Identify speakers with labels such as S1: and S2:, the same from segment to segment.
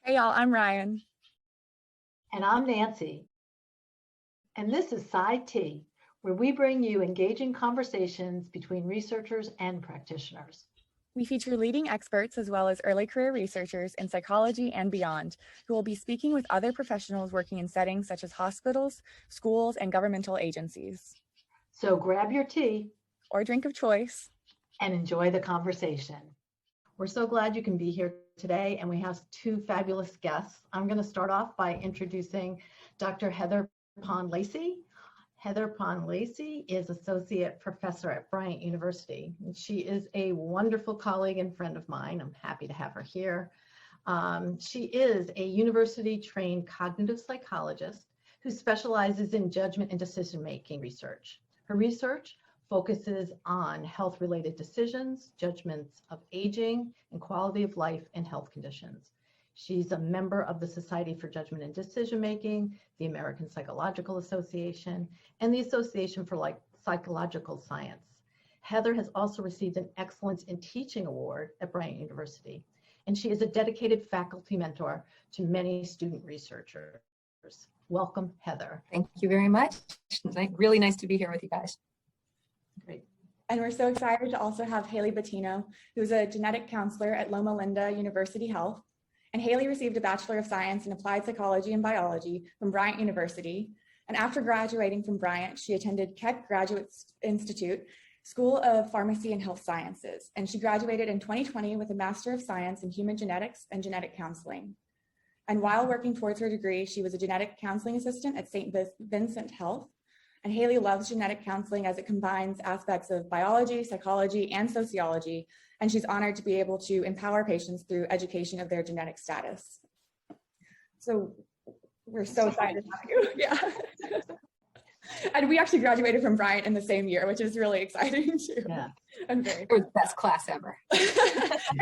S1: Hey y'all, I'm Ryan.
S2: And I'm Nancy. And this is Sci-Tea, where we bring you engaging conversations between researchers and practitioners.
S1: We feature leading experts as well as early career researchers in psychology and beyond, who will be speaking with other professionals working in settings such as hospitals, schools, and governmental agencies.
S2: So grab your tea
S1: or drink of choice
S2: and enjoy the conversation. We're so glad you can be here today, and we have two fabulous guests. I'm going to start off by introducing Dr. Heather Pond Lacey. Heather Pon Lacy is Associate Professor at Bryant University. She is a wonderful colleague and friend of mine. I'm happy to have her here. She is a university-trained cognitive psychologist who specializes in judgment and decision-making research. Her research focuses on health-related decisions, judgments of aging, and quality of life and health conditions. She's a member of the Society for Judgment and Decision Making, the American Psychological Association, and the Association for Psychological Science. Heather has also received an Excellence in Teaching Award at Bryant University, and she is a dedicated faculty mentor to many student researchers. Welcome, Heather.
S3: Thank you very much. It's really nice to be here with you guys.
S2: Great.
S1: And we're so excited to also have Hayley Bottino, who's a genetic counselor at Loma Linda University Health. And Hayley received a Bachelor of Science in Applied Psychology and Biology from Bryant University. And after graduating from Bryant, she attended Keck Graduate Institute School of Pharmacy and Health Sciences. And she graduated in 2020 with a Master of Science in Human Genetics and Genetic Counseling. And while working towards her degree, she was a genetic counseling assistant at St. Vincent Health. And Hayley loves genetic counseling as it combines aspects of biology, psychology, and sociology. And she's honored to be able to empower patients through education of their genetic status. So we're so excited to have you. Yeah. And we actually graduated from Bryant in the same year, which is really exciting too.
S2: Yeah.
S1: I'm very
S3: It was the best class ever.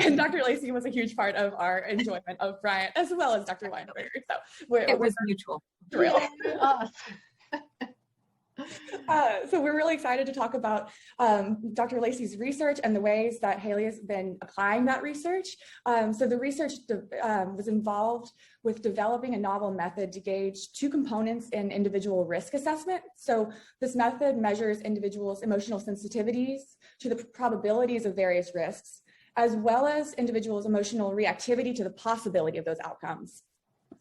S1: And Dr. Lacey was a huge part of our enjoyment of Bryant, as well as Dr. Weinberger. So
S3: it was mutual.
S1: Thrilled.
S2: Us.
S1: So we're really excited to talk about Dr. Lacey's research and the ways that Hayley has been applying that research. So the research was involved with developing a novel method to gauge two components in individual risk assessment. So this method measures individuals' emotional sensitivities to the probabilities of various risks, as well as individuals' emotional reactivity to the possibility of those outcomes.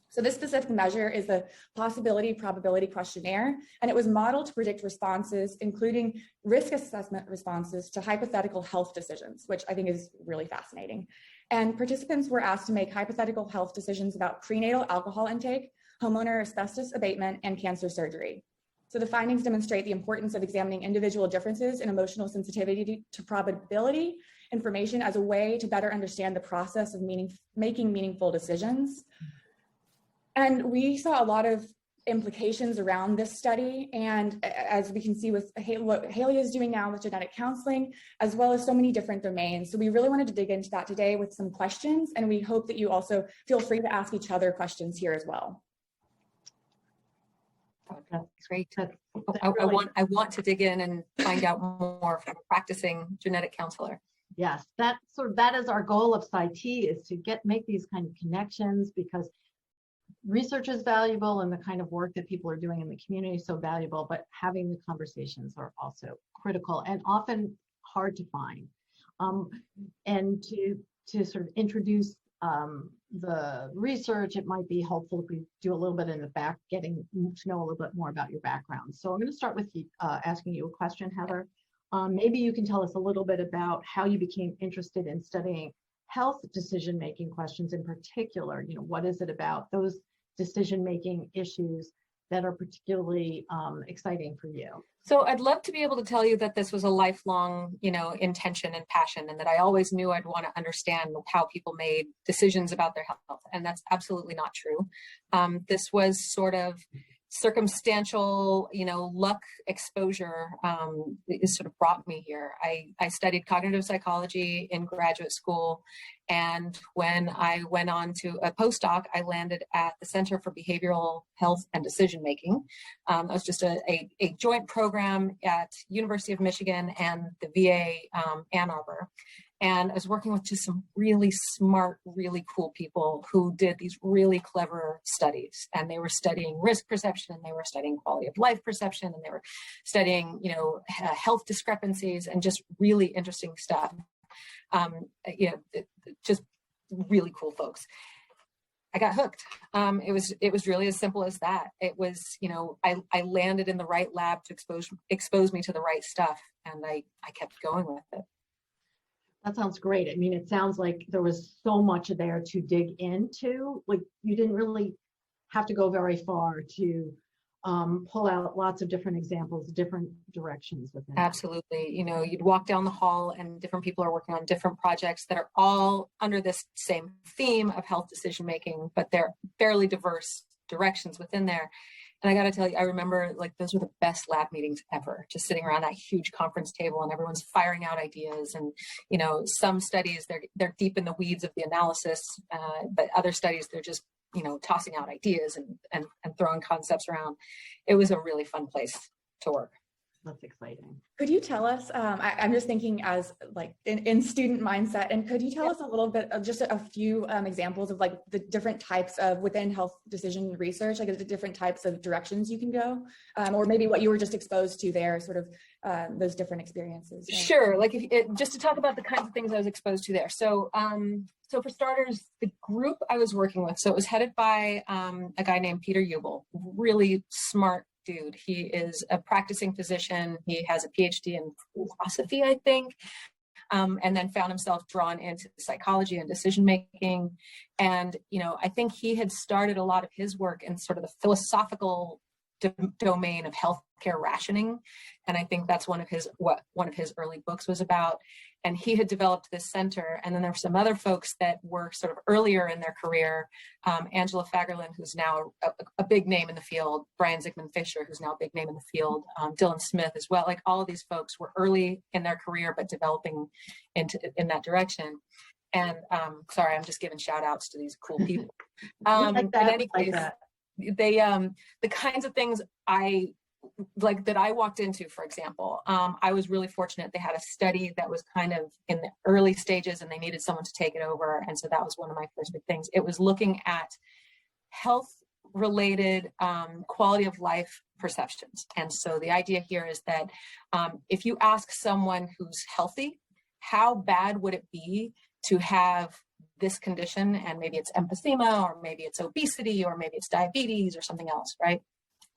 S1: So this specific measure is the possibility probability questionnaire, and it was modeled to predict responses, including risk assessment responses to hypothetical health decisions, which I think is really fascinating. And participants were asked to make hypothetical health decisions about prenatal alcohol intake, homeowner asbestos abatement, and cancer surgery. So the findings demonstrate the importance of examining individual differences in emotional sensitivity to probability information as a way to better understand the process of making meaningful decisions. And we saw a lot of implications around this study. And as we can see with what Hayley is doing now with genetic counseling, as well as so many different domains. So we really wanted to dig into that today with some questions. And we hope that you also feel free to ask each other questions here as well.
S3: That's great. I want to dig in and find out more from a practicing genetic counselor.
S2: Yes, that is our goal of Sci-Tea, is to make these kind of connections, because research is valuable and the kind of work that people are doing in the community is so valuable, but having the conversations are also critical and often hard to find. And to sort of introduce the research, it might be helpful if we do a little bit in the back, getting to know a little bit more about your background. So I'm going to start with you, asking you a question, Heather. Maybe you can tell us a little bit about how you became interested in studying health decision-making questions in particular. What is it about those decision-making issues that are particularly exciting for you?
S3: So I'd love to be able to tell you that this was a lifelong, intention and passion, and that I always knew I'd want to understand how people made decisions about their health. And that's absolutely not true. This was sort of circumstantial, luck exposure is sort of brought me here. I studied cognitive psychology in graduate school, and when I went on to a postdoc, I landed at the Center for Behavioral Health and Decision Making. It was just a joint program at University of Michigan and the VA Ann Arbor. And I was working with just some really smart, really cool people who did these really clever studies. And they were studying risk perception, and they were studying quality of life perception, and they were studying, health discrepancies, and just really interesting stuff. Just really cool folks. I got hooked. It was really as simple as that. It was, I landed in the right lab to expose me to the right stuff, and I kept going with it.
S2: That sounds great. I mean, it sounds like there was so much there to dig into. Like, you didn't really have to go very far to pull out lots of different examples, different directions within.
S3: Absolutely. You'd walk down the hall and different people are working on different projects that are all under this same theme of health decision making, but they're fairly diverse directions within there. And I got to tell you, I remember those were the best lab meetings ever, just sitting around that huge conference table and everyone's firing out ideas. And, some studies, they're deep in the weeds of the analysis, but other studies, they're just, tossing out ideas and throwing concepts around. It was a really fun place to work.
S2: That's exciting.
S1: Could you tell us, I'm just thinking as in student mindset, and could you tell us a little bit of just a few examples of the different types of within health decision research, the different types of directions you can go, or maybe what you were just exposed to there, sort of those different experiences?
S3: Sure, just to talk about the kinds of things I was exposed to there. So for starters, the group I was working with, so it was headed by a guy named Peter Ubel, really smart dude. He is a practicing physician. He has a PhD in philosophy, I think, and then found himself drawn into psychology and decision making. And, I think he had started a lot of his work in sort of the philosophical domain of healthcare rationing. And I think that's what one of his early books was about. And he had developed this center. And then there were some other folks that were sort of earlier in their career. Angela Fagerlin, who's now a big name in the field, Brian Zygmunt Fisher, who's now a big name in the field, Dylan Smith as well. All of these folks were early in their career, but developing in that direction. And sorry, I'm just giving shout outs to these cool people. In any case, the kinds of things that I walked into, for example, I was really fortunate. They had a study that was kind of in the early stages and they needed someone to take it over. And so that was one of my first big things. It was looking at health related quality of life perceptions. And so the idea here is that if you ask someone who's healthy, how bad would it be to have this condition, and maybe it's emphysema, or maybe it's obesity, or maybe it's diabetes or something else, right?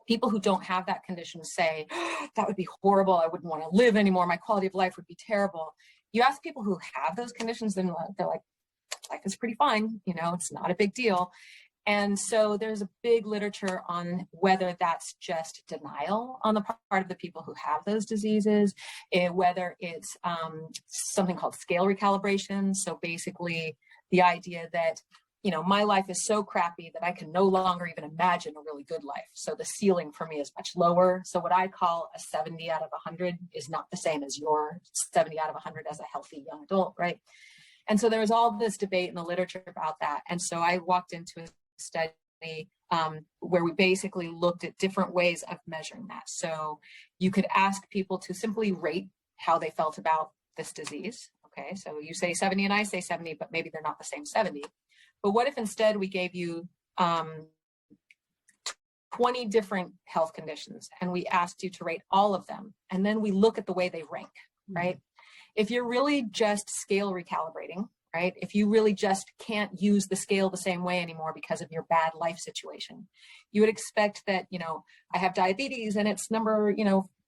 S3: People who don't have that condition say, that would be horrible. I wouldn't want to live anymore. My quality of life would be terrible. You ask people who have those conditions, then they're like, life is pretty fine. It's not a big deal. And so there's a big literature on whether that's just denial on the part of the people who have those diseases, whether it's something called scale recalibration. So basically the idea that, my life is so crappy that I can no longer even imagine a really good life. So the ceiling for me is much lower. So what I call a 70 out of 100 is not the same as your 70 out of 100 as a healthy young adult, right? And so there was all this debate in the literature about that. And so I walked into a study where we basically looked at different ways of measuring that. So you could ask people to simply rate how they felt about this disease. Okay, so you say 70 and I say 70, but maybe they're not the same 70. But what if instead we gave you 20 different health conditions and we asked you to rate all of them, and then we look at the way they rank, right? If you're really just scale recalibrating, right? If you really just can't use the scale the same way anymore because of your bad life situation, you would expect that, I have diabetes and it's number,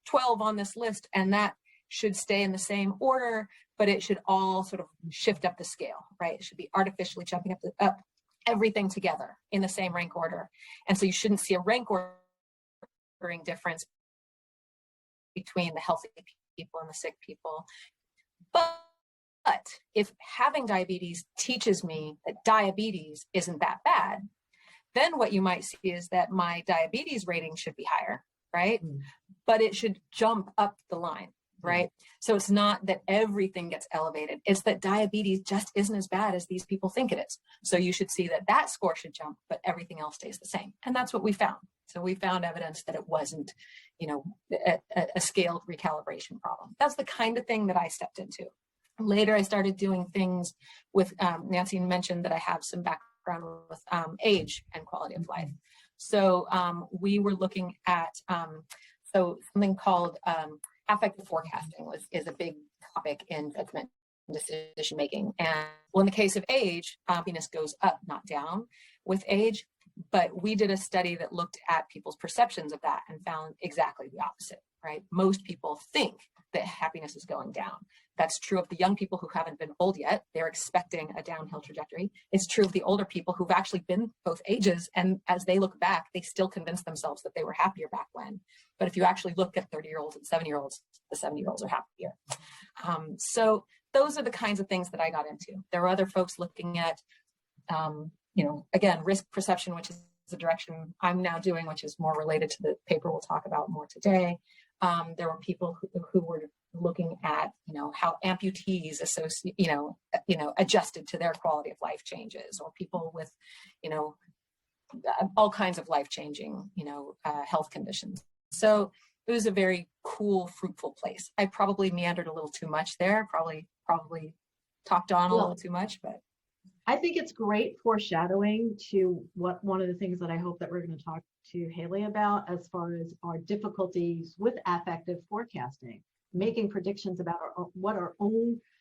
S3: 12 on this list, and that should stay in the same order, but it should all sort of shift up the scale, right? It should be artificially jumping up everything together in the same rank order. And so you shouldn't see a rank ordering difference between the healthy people and the sick people. But if having diabetes teaches me that diabetes isn't that bad, then what you might see is that my diabetes rating should be higher, right? But it should jump up the line, right? So it's not that everything gets elevated. It's that diabetes just isn't as bad as these people think it is. So you should see that that score should jump, but everything else stays the same. And that's what we found. So we found evidence that it wasn't, a scaled recalibration problem. That's the kind of thing that I stepped into. Later, I started doing things with, Nanci mentioned that I have some background with age and quality of life. So we were looking at so something called affective forecasting is a big topic in judgment decision making. And well, in the case of age, happiness goes up, not down with age. But we did a study that looked at people's perceptions of that and found exactly the opposite, right? Most people think that happiness is going down. That's true of the young people who haven't been old yet. They're expecting a downhill trajectory. It's true of the older people who've actually been both ages. And as they look back, they still convince themselves that they were happier back when. But if you actually look at 30-year-olds and 70-year-olds, the 70-year-olds are happier. So those are the kinds of things that I got into. There were other folks looking at, again, risk perception, which is the direction I'm now doing, which is more related to the paper we'll talk about more today. There were people who were looking at, how amputees associate, adjusted to their quality of life changes, or people with, all kinds of life-changing, health conditions. So it was a very cool, fruitful place. I probably meandered a little too much there, probably talked on a little too much, but.
S2: I think it's great foreshadowing to one of the things that I hope that we're going to talk to Hayley about as far as our difficulties with affective forecasting, making predictions about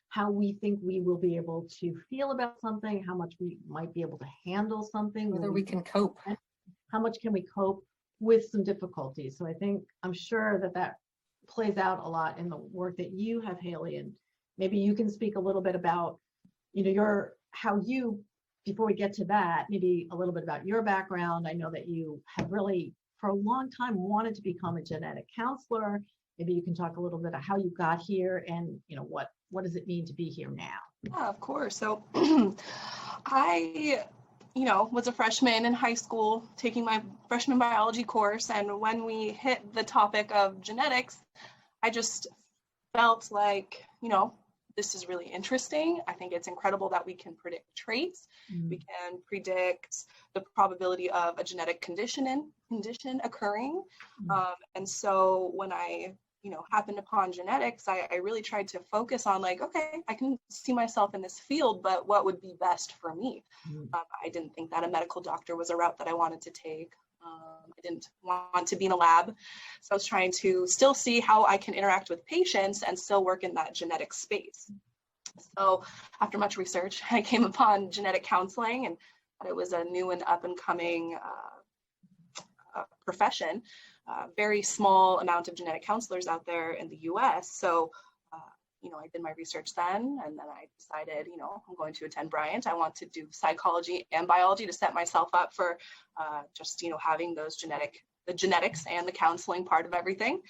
S2: how we think we will be able to feel about something, how much we might be able to handle something,
S3: whether we can cope,
S2: how much can we cope with some difficulties. So I'm sure that plays out a lot in the work that you have, Hayley, and maybe you can speak a little bit about, before we get to that, maybe a little bit about your background. I know that you have really, for a long time, wanted to become a genetic counselor. Maybe you can talk a little bit about how you got here and, what does it mean to be here now?
S4: Yeah, of course. So I, was a freshman in high school taking my freshman biology course. And when we hit the topic of genetics, I just felt like, this is really interesting. I think it's incredible that we can predict traits. We can predict the probability of a genetic condition occurring. And so when I, happened upon genetics, I really tried to focus on okay, I can see myself in this field, but what would be best for me? I didn't think that a medical doctor was a route that I wanted to take. I didn't want to be in a lab. So I was trying to still see how I can interact with patients and still work in that genetic space. So after much research, I came upon genetic counseling, and it was a new and up and coming profession. Very small amount of genetic counselors out there in the US. So I did my research then, and then I decided, I'm going to attend Bryant. I want to do psychology and biology to set myself up for just, having the genetics and the counseling part of everything.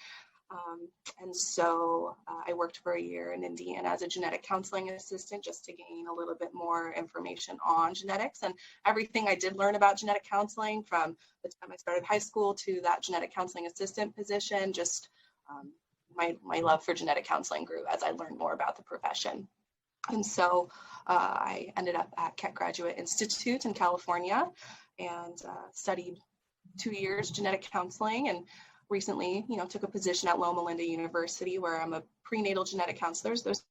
S4: And so I worked for a year in Indiana as a genetic counseling assistant just to gain a little bit more information on genetics, and everything I did learn about genetic counseling from the time I started high school to that genetic counseling assistant position, just my love for genetic counseling grew as I learned more about the profession. And so I ended up at Keck Graduate Institute in California and studied 2 years genetic counseling, and recently, took a position at Loma Linda University where I'm a prenatal genetic counselor. So there's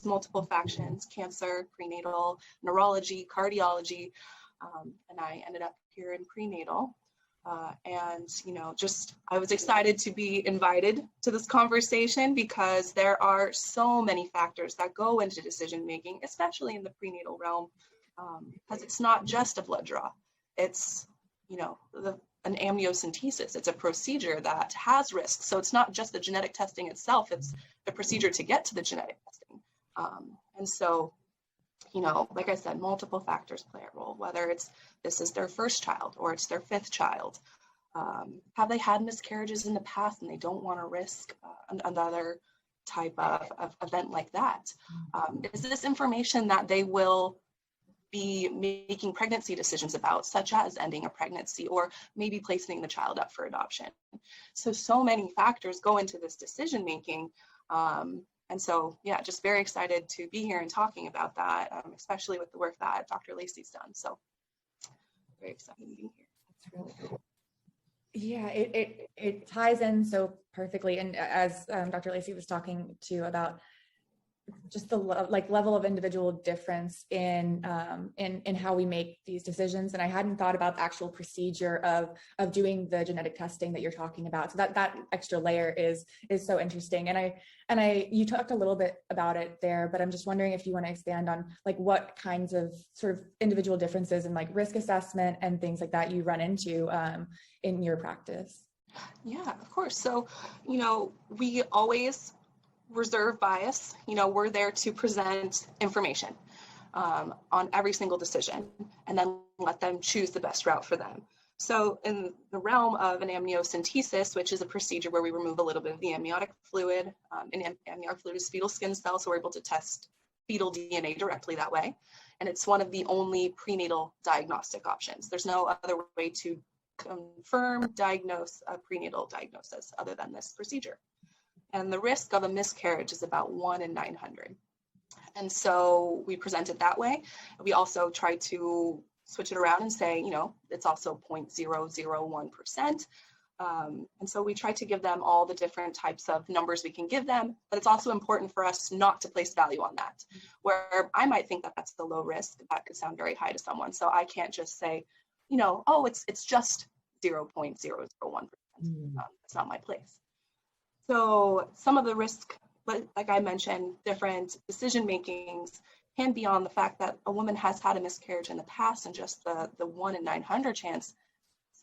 S4: multiple factions: cancer, prenatal, neurology, cardiology, and I ended up here in prenatal. And I was excited to be invited to this conversation because there are so many factors that go into decision making, especially in the prenatal realm, because it's not just a blood draw. It's an amniocentesis. It's a procedure that has risks. So it's not just the genetic testing itself, it's the procedure to get to the genetic testing. And so, like I said, multiple factors play a role, whether this is their first child or it's their fifth child. Have they had miscarriages in the past and they don't want to risk another type of event like that? Is this information that they will be making pregnancy decisions about, such as ending a pregnancy or maybe placing the child up for adoption? So many factors go into this decision making. And so, yeah, just very excited to be here and talking about that, especially with the work that Dr. Lacey's done. So very excited to be here.
S3: That's really cool.
S1: Yeah, it ties in so perfectly. And as Dr. Lacey was talking to about just the level of individual difference in how we make these decisions. And I hadn't thought about the actual procedure of doing the genetic testing that you're talking about. So that extra layer is so interesting. And you talked a little bit about it there, but I'm just wondering if you want to expand on like what kinds of sort of individual differences in like risk assessment and things like that you run into in your practice.
S4: Yeah, of course. So, we always reserve bias. We're there to present information on every single decision and then let them choose the best route for them. So in the realm of an amniocentesis, which is a procedure where we remove a little bit of the amniotic fluid, and amniotic fluid is fetal skin cells, so we're able to test fetal DNA directly that way. And it's one of the only prenatal diagnostic options. There's no other way to confirm, diagnose a prenatal diagnosis other than this procedure. And the risk of a miscarriage is about 1 in 900. And so we present it that way. We also try to switch it around and say, it's also 0.001%. And so we try to give them all the different types of numbers we can give them, but it's also important for us not to place value on that. Where I might think that that's the low risk, that could sound very high to someone. So I can't just say, oh, it's just 0.001%. That's not my place. So some of the risk, like I mentioned, different decision makings can be on the fact that a woman has had a miscarriage in the past, and just the 1 in 900 chance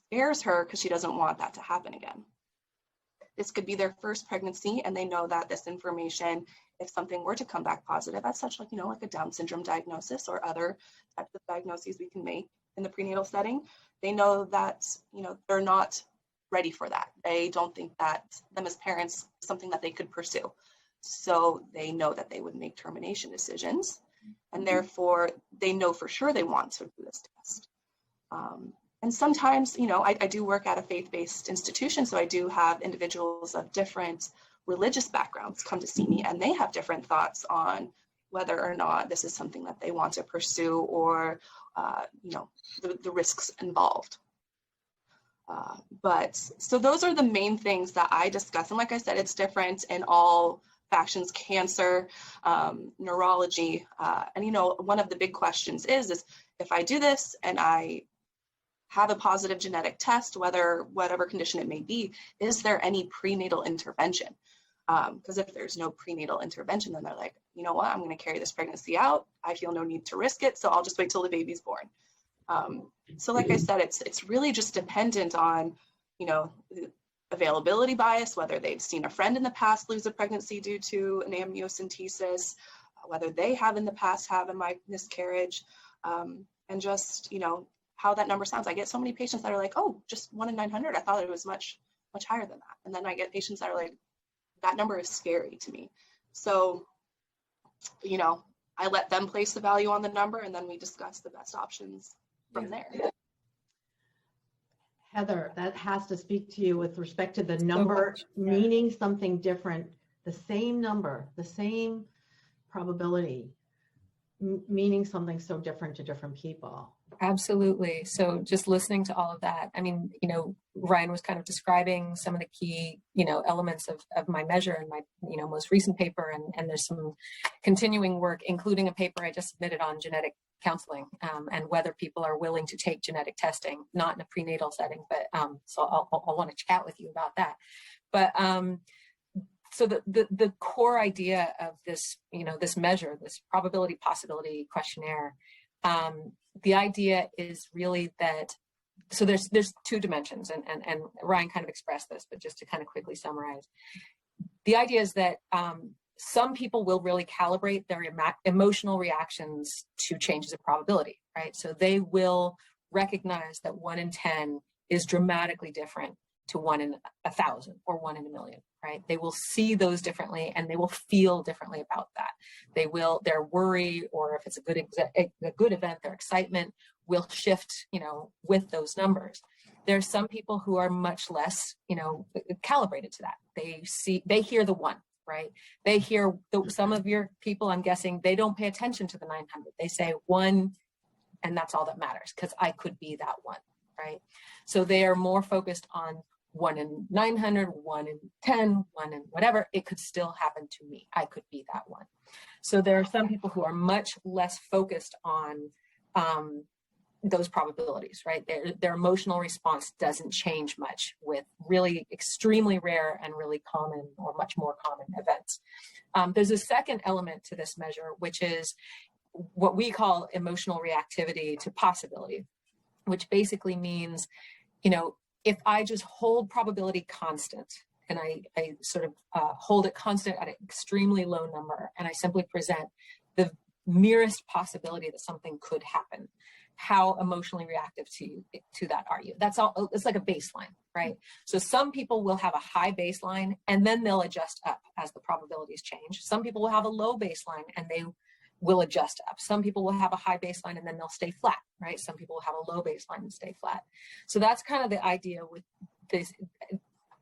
S4: scares her because she doesn't want that to happen again. This could be their first pregnancy, and they know that this information, if something were to come back positive, as such, like a Down syndrome diagnosis or other types of diagnoses we can make in the prenatal setting, they know that they're not ready for that. They don't think that them as parents is something that they could pursue. So they know that they would make termination decisions, and therefore they know for sure they want to do this test. And sometimes, I do work at a faith-based institution, so I do have individuals of different religious backgrounds come to see me, and they have different thoughts on whether or not this is something that they want to pursue, or the risks involved. But so those are the main things that I discuss. And like I said, it's different in all factions: cancer, neurology. And one of the big questions is if I do this and I have a positive genetic test, whatever condition it may be, is there any prenatal intervention? Because if there's no prenatal intervention, then they're like, you know what, I'm going to carry this pregnancy out. I feel no need to risk it, so I'll just wait till the baby's born. So like I said, it's really just dependent on, the availability bias, whether they've seen a friend in the past lose a pregnancy due to an amniocentesis, whether they have in the past have a miscarriage, and just, how that number sounds. I get so many patients that are like, oh, just 1 in 900. I thought it was much, much higher than that. And then I get patients that are like, that number is scary to me. So, I let them place the value on the number, and then we discuss the best options from there.
S2: Heather, that has to speak to you with respect to the number meaning something different, the same number, the same probability, meaning something so different to different people.
S3: Absolutely. So just listening to all of that, I mean, Ryan was kind of describing some of the key, elements of my measure in my, most recent paper. And there's some continuing work, including a paper I just submitted on genetic counseling, and whether people are willing to take genetic testing, not in a prenatal setting, but so I'll want to chat with you about that. But so the core idea of this, this measure, this probability possibility questionnaire, the idea is really that, so there's 2 dimensions, and Ryan kind of expressed this, but just to kind of quickly summarize, the idea is that some people will really calibrate their emotional reactions to changes of probability, right? So they will recognize that 1 in 10 is dramatically different to 1 in 1,000 or 1 in a million, right? They will see those differently, and they will feel differently about that. Their worry, or if it's a good event, their excitement will shift, with those numbers. There's some people who are much less, calibrated to that. They hear the 1, right? They hear some of your people, I'm guessing, they don't pay attention to the 900. They say 1, and that's all that matters, because I could be that 1, right? So they are more focused on 1 in 900, 1 in 10, 1 in whatever, it could still happen to me. I could be that one. So there are some people who are much less focused on those probabilities, right? Their emotional response doesn't change much with really extremely rare and really common or much more common events. There's a second element to this measure, which is what we call emotional reactivity to possibility, which basically means, if I just hold probability constant and I sort of hold it constant at an extremely low number, and I simply present the merest possibility that something could happen, how emotionally reactive to that are you? That's all. It's like a baseline, right? So some people will have a high baseline and then they'll adjust up as the probabilities change. Some people will have a low baseline and they will adjust up. Some people will have a high baseline and then they'll stay flat, right? Some people will have a low baseline and stay flat. So that's kind of the idea with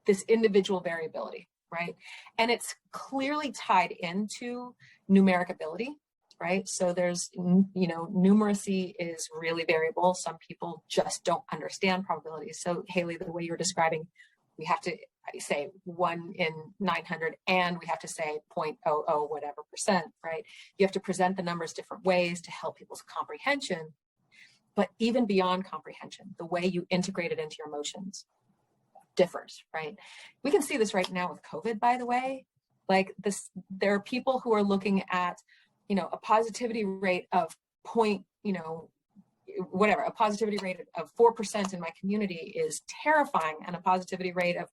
S3: this individual variability, right? And it's clearly tied into numeric ability, right? So there's, numeracy is really variable. Some people just don't understand probabilities. So Hayley, the way you're describing, we have to say 1 in 900 and we have to say 0.00 whatever percent, right? You have to present the numbers different ways to help people's comprehension. But even beyond comprehension, the way you integrate it into your emotions differs, right? We can see this right now with COVID, by the way. Like this, there are people who are looking at, a positivity rate of a positivity rate of 4% in my community is terrifying, and a positivity rate of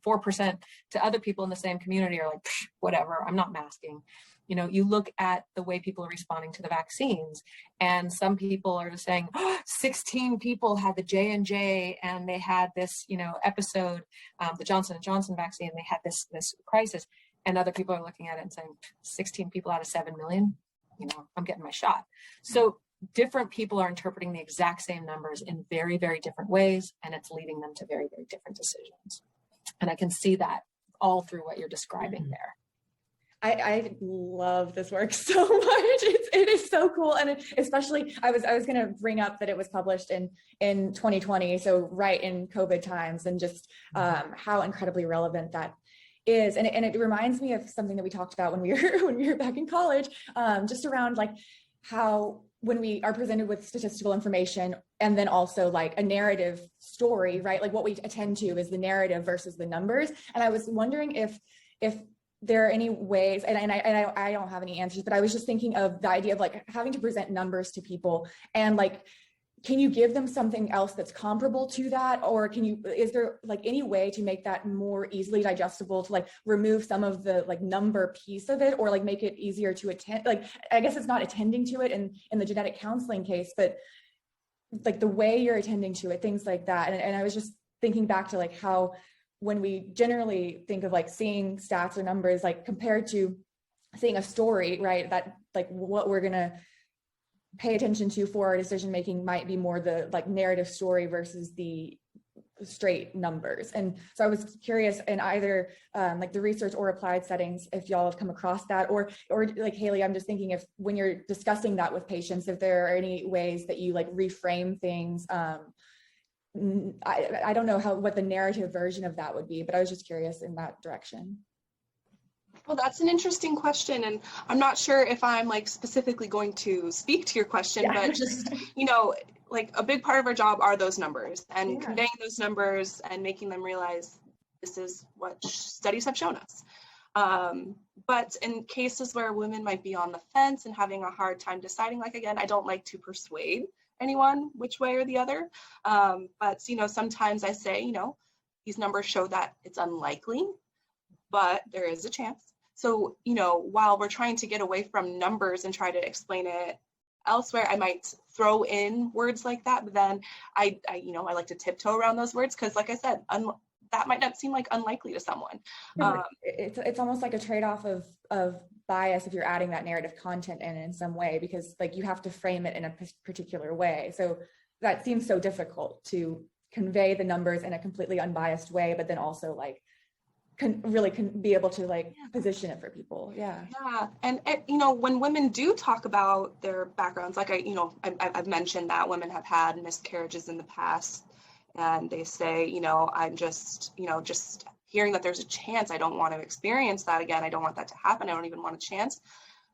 S3: 4% to other people in the same community are like, whatever, I'm not masking. You look at the way people are responding to the vaccines, and some people are saying 16 people had the J&J and they had this, episode, the Johnson & Johnson vaccine, they had this crisis, and other people are looking at it and saying 16 people out of 7 million, I'm getting my shot. So different people are interpreting the exact same numbers in very, very different ways, and it's leading them to very, very different decisions. And I can see that all through what you're describing there.
S1: I love this work so much. It is so cool. And especially, I was going to bring up that it was published in 2020. So right in COVID times, and just how incredibly relevant that is. And it reminds me of something that we talked about when we were back in college, just around like how when we are presented with statistical information and then also like a narrative story, right? Like what we attend to is the narrative versus the numbers. And I was wondering if there are any ways, and I don't have any answers, but I was just thinking of the idea of like having to present numbers to people, and like, can you give them something else that's comparable to that? Or is there like any way to make that more easily digestible, to like remove some of the like number piece of it, or like make it easier to attend? Like, I guess it's not attending to it in the genetic counseling case, but like the way you're attending to it, things like that. And I was just thinking back to like how, when we generally think of like seeing stats or numbers, like compared to seeing a story, right? That like what we're gonna pay attention to for our decision making might be more the like narrative story versus the straight numbers. And so I was curious in either like the research or applied settings, if y'all have come across that, or like Hayley, I'm just thinking if when you're discussing that with patients, if there are any ways that you like reframe things. I don't know what the narrative version of that would be, but I was just curious in that direction.
S4: Well, that's an interesting question, and I'm not sure if I'm like specifically going to speak to your question, but just, like a big part of our job are those numbers, and conveying those numbers and making them realize this is what studies have shown us. But in cases where women might be on the fence and having a hard time deciding, like, again, I don't like to persuade anyone which way or the other. But, sometimes I say, these numbers show that it's unlikely, but there is a chance. So, while we're trying to get away from numbers and try to explain it elsewhere, I might throw in words like that, but then I like to tiptoe around those words because, like I said, that might not seem like unlikely to someone.
S1: It's almost like a trade-off of bias if you're adding that narrative content in some way, because like you have to frame it in a particular way. So that seems so difficult to convey the numbers in a completely unbiased way, but then also like really be able to like position it for people. Yeah.
S4: And when women do talk about their backgrounds, like I've mentioned that women have had miscarriages in the past, and they say, you know, I'm just, you know, just hearing that there's a chance, I don't want to experience that again. I don't want that to happen. I don't even want a chance.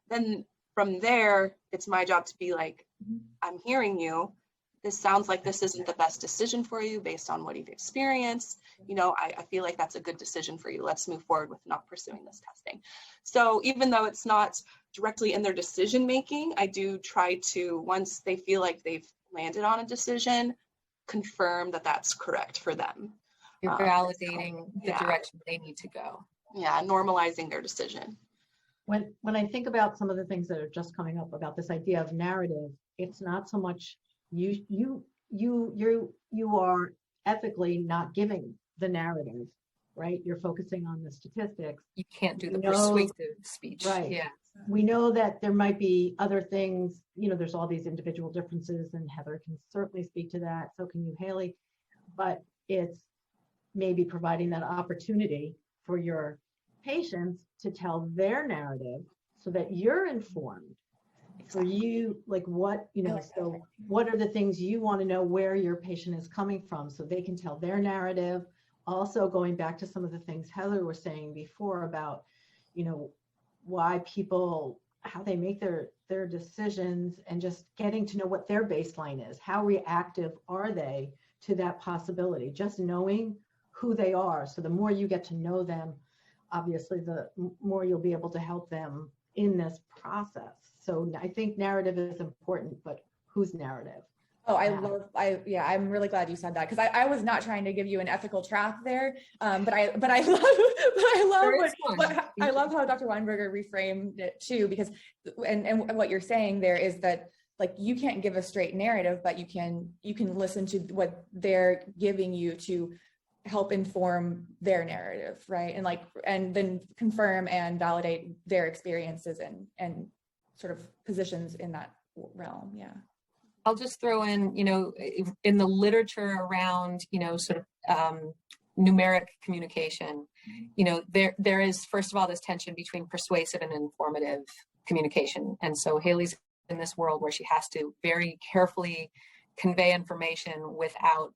S4: Then from there, it's my job to be like, I'm hearing you. This sounds like this isn't the best decision for you based on what you've experienced. You know, I feel like that's a good decision for you. Let's move forward with not pursuing this testing. So even though it's not directly in their decision making, I do try to, once they feel like they've landed on a decision, confirm that that's correct for them.
S3: You're validating the
S4: yeah.
S3: direction they need to go.
S4: Yeah, normalizing their decision.
S2: When I think about some of the things that are just coming up about this idea of narrative, it's not so much you are ethically not giving the narrative, right? You're focusing on the statistics.
S3: You can't do the persuasive speech.
S2: Right.
S3: Yeah.
S2: We know that there might be other things, you know, there's all these individual differences, and Heather can certainly speak to that. So can you, Hayley, but it's maybe providing that opportunity for your patients to tell their narrative so that you're informed. For you, like what, you know, so what are the things you want to know where your patient is coming from so they can tell their narrative. Also going back to some of the things Heather was saying before about, you know, why people, how they make their decisions, and just getting to know what their baseline is. How reactive are they to that possibility? Just knowing who they are. So the more you get to know them, obviously the more you'll be able to help them in this process. So I think narrative is important, but whose narrative?
S1: Oh, I'm really glad you said that, because I was not trying to give you an ethical trap there, but I love how Dr. Weinberger reframed it too, because and what you're saying there is that, like, you can't give a straight narrative, but you can listen to what they're giving you to help inform their narrative, right? And then confirm and validate their experiences and sort of positions in that realm. Yeah.
S3: I'll just throw in, you know, in the literature around, you know, sort of numeric communication, you know, there is, first of all, this tension between persuasive and informative communication. And so Hayley's in this world where she has to very carefully convey information without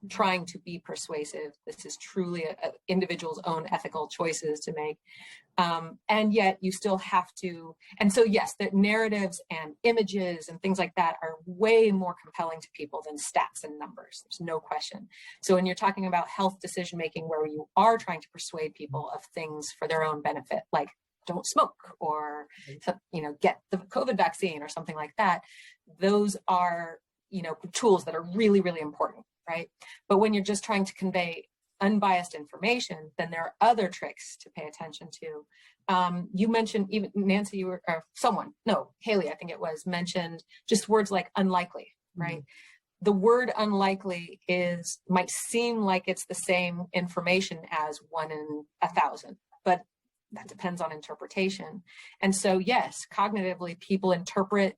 S3: trying to be persuasive. This is truly an individual's own ethical choices to make. And yet you still have to, and so yes, the narratives and images and things like that are way more compelling to people than stats and numbers. There's no question. So when you're talking about health decision-making, where you are trying to persuade people of things for their own benefit, like don't smoke, or, you know, get the COVID vaccine or something like that, those are, you know, tools that are really, really important. Right? But when you're just trying to convey unbiased information, then there are other tricks to pay attention to. You mentioned, even Nanci, you were, or someone, no, Hayley, I think it was, mentioned just words like unlikely, right? Mm-hmm. The word unlikely might seem like it's the same information as 1 in 1,000, but that depends on interpretation. And so, yes, cognitively, people interpret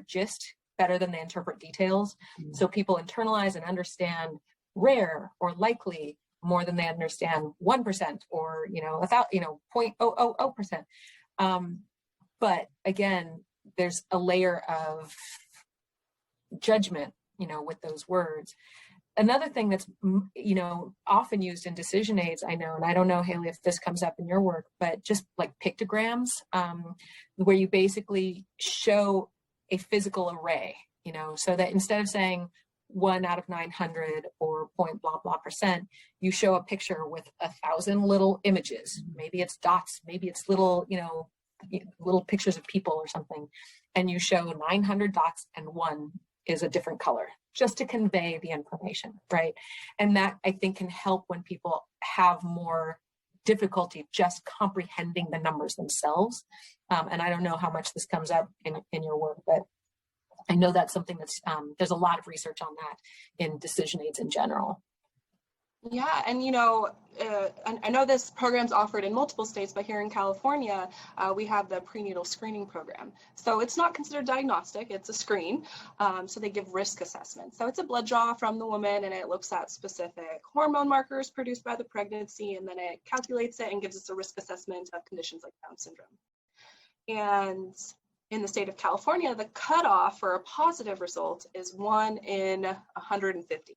S3: gist better than they interpret details. Mm-hmm. So people internalize and understand rare or likely more than they understand 1% or, you know, 0.000%. But again, there's a layer of judgment, you know, with those words. Another thing that's, you know, often used in decision aids, I know, and I don't know, Hayley, if this comes up in your work, but just like pictograms, where you basically show a physical array, you know, so that instead of saying 1 out of 900 or point blah blah percent, you show a picture with 1,000 little images. Maybe it's dots, maybe it's little, you know, little pictures of people or something, and you show 900 dots and 1 is a different color, just to convey the information, right? And that, I think, can help when people have more difficulty just comprehending the numbers themselves. And I don't know how much this comes up in your work, but I know that's something that's, there's a lot of research on that in decision aids in general.
S4: Yeah, and you know, I know this program's offered in multiple states, but here in California, we have the prenatal screening program. So it's not considered diagnostic, it's a screen. So they give risk assessments. So it's a blood draw from the woman, and it looks at specific hormone markers produced by the pregnancy, and then it calculates it and gives us a risk assessment of conditions like Down syndrome. And in the state of California, the cutoff for a positive result is 1 in 150.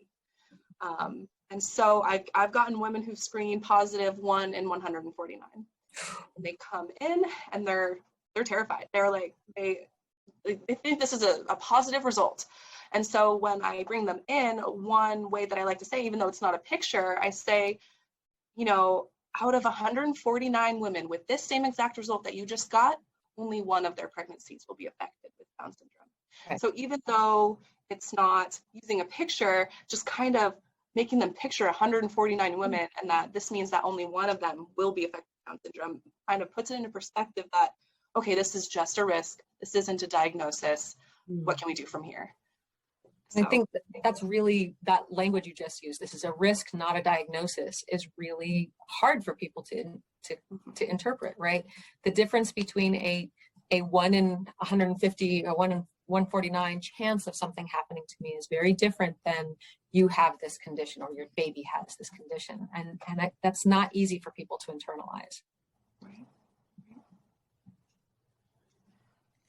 S4: And so I've gotten women who screen positive 1 in 149. And they come in and they're terrified. They're like, they think this is a positive result. And so when I bring them in, one way that I like to say, even though it's not a picture, I say, you know, out of 149 women with this same exact result that you just got, only one of their pregnancies will be affected with Down syndrome.
S3: Okay.
S4: So even though it's not using a picture, just kind of making them picture 149 women and that this means that only one of them will be affected with Down syndrome kind of puts it into perspective that, okay, this is just a risk. This isn't a diagnosis. What can we do from here?
S3: I think that's really, that language you just used, this is a risk, not a diagnosis, is really hard for people to interpret, right? The difference between a 1 in 150 or 1 in 149 chance of something happening to me is very different than you have this condition or your baby has this condition. And that's not easy for people to internalize.
S4: Right.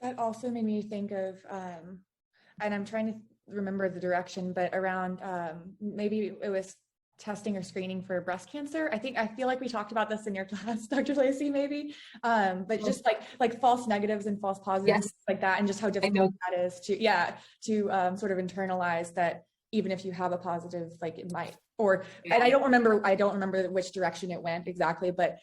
S1: That also made me think of, and I'm trying to remember the direction, but around maybe it was testing or screening for breast cancer. I feel like we talked about this in your class, Dr. Lacey, maybe, but just like false negatives and false positives,
S3: Yes.
S1: Like that, and just how difficult that is to sort of internalize that even if you have a positive, like it might, or, and I don't remember which direction it went exactly, but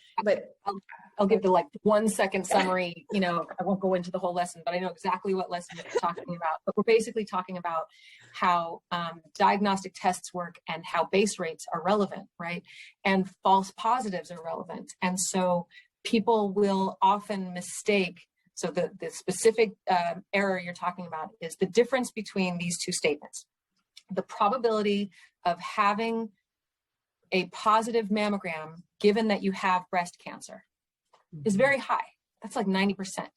S3: I'll give the 1 second summary, you know, I won't go into the whole lesson, but I know exactly what lesson we're talking about. But we're basically talking about how diagnostic tests work and how base rates are relevant, right? And false positives are relevant. And so people will often mistake, so the specific error you're talking about is the difference between these two statements. The probability of having a positive mammogram, given that you have breast cancer, is very high. That's like 90%.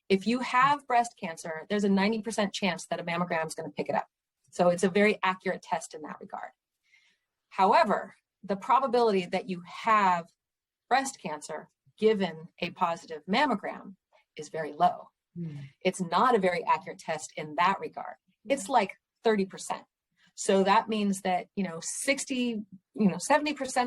S3: If you have breast cancer, there's a 90% chance that a mammogram is going to pick it up. So it's a very accurate test in that regard. However, the probability that you have breast cancer given a positive mammogram is very low. It's not a very accurate test in that regard. It's like 30%. So that means that, 70%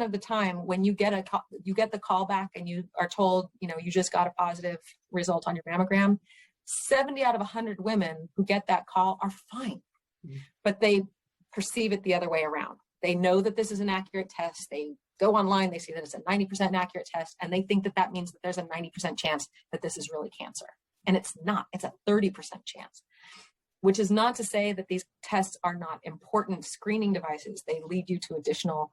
S3: of the time when you get the call back and you are told, you just got a positive result on your mammogram, 70 out of 100 women who get that call are fine, but they perceive it the other way around. They know that this is an accurate test. They go online, they see that it's a 90% accurate test, and they think that that means that there's a 90% chance that this is really cancer. And it's not, it's a 30% chance. Which is not to say that these tests are not important screening devices. They lead you to additional,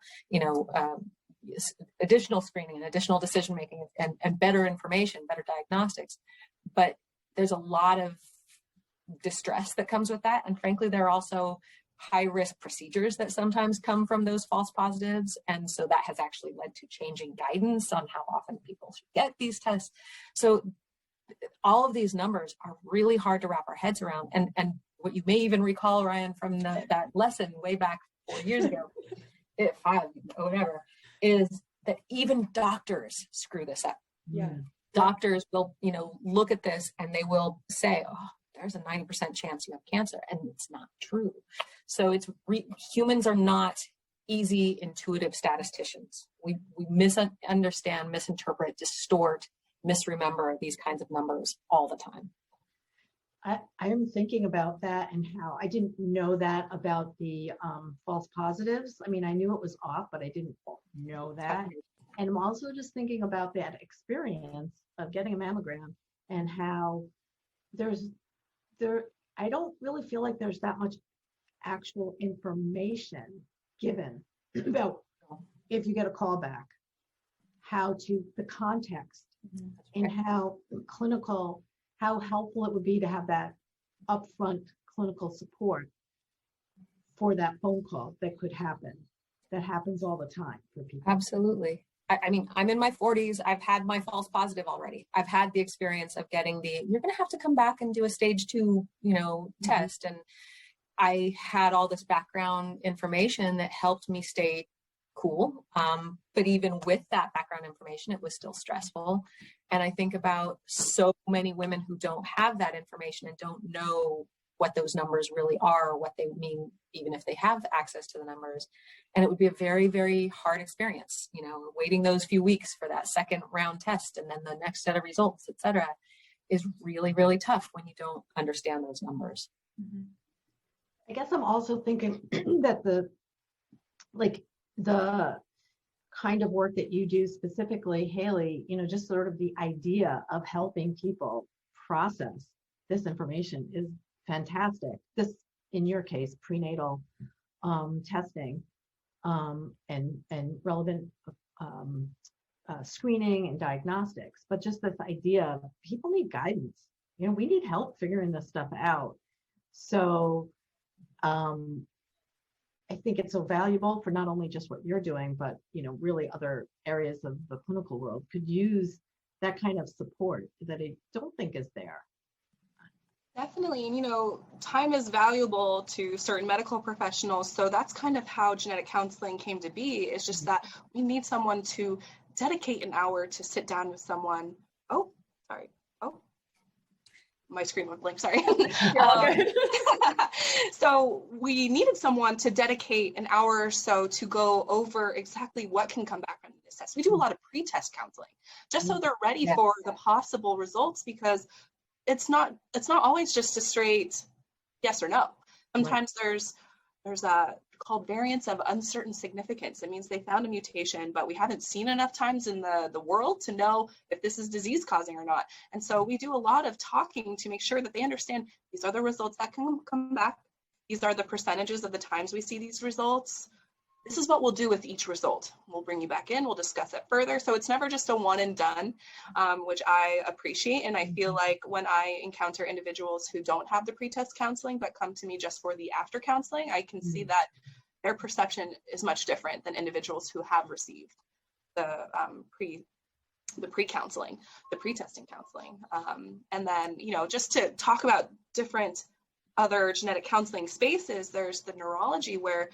S3: additional screening and additional decision-making and better information, better diagnostics. But there's a lot of distress that comes with that. And frankly, there are also high-risk procedures that sometimes come from those false positives. And so that has actually led to changing guidance on how often people should get these tests. So all of these numbers are really hard to wrap our heads around. And what you may even recall, Ryan, from that lesson way back 4 years ago, 5 or whatever, is that even doctors screw this up.
S1: Yeah.
S3: Doctors will, look at this and they will say, oh, there's a 90% chance you have cancer. And it's not true. So humans are not easy, intuitive statisticians. We misunderstand, misinterpret, distort, misremember these kinds of numbers all the time.
S2: I'm thinking about that and how I didn't know that about the false positives. I mean, I knew it was off, but I didn't know that. And I'm also just thinking about that experience of getting a mammogram and how I don't really feel like there's that much actual information given about if you get a call back, the context, and how helpful it would be to have that upfront clinical support for that phone call that could happen. That happens all the time for people.
S3: Absolutely. I mean, I'm in my 40s. I've had my false positive already. I've had the experience of getting you're going to have to come back and do a stage 2, test. And I had all this background information that helped me stay cool. But even with that background information, it was still stressful. And I think about so many women who don't have that information and don't know what those numbers really are, or what they mean, even if they have access to the numbers. And it would be a very, very hard experience, you know, waiting those few weeks for that second round test and then the next set of results, et cetera, is really, really tough when you don't understand those numbers.
S2: Mm-hmm. I guess I'm also thinking that the kind of work that you do specifically, Hayley, you know, just sort of the idea of helping people process this information is fantastic. This, in your case, prenatal testing and relevant screening and diagnostics, but just this idea of people need guidance. You know, we need help figuring this stuff out. So I think it's so valuable for not only just what you're doing, but, you know, really other areas of the clinical world could use that kind of support that I don't think is there.
S4: Definitely, and you know, time is valuable to certain medical professionals, so that's kind of how genetic counseling came to be. It's just that we need someone to dedicate an hour to sit down with someone. Oh, sorry. Oh, my screen went blank, sorry. So we needed someone to dedicate an hour or so to go over exactly what can come back from this test. We do a lot of pre-test counseling, just so they're ready for the possible results, because it's not always just a straight yes or no. Sometimes there's a called variance of uncertain significance. It means they found a mutation, but we haven't seen enough times in the world to know if this is disease causing or not. And so we do a lot of talking to make sure that they understand these are the results that can come back. These are the percentages of the times we see these results. This is what we'll do with each result. We'll bring you back in, we'll discuss it further. So it's never just a one and done, which I appreciate. And I feel like when I encounter individuals who don't have the pre-test counseling, but come to me just for the after counseling, I can see that their perception is much different than individuals who have received the pre-counseling, the pre-testing counseling. And then, you know, just to talk about different other genetic counseling spaces, there's the neurology where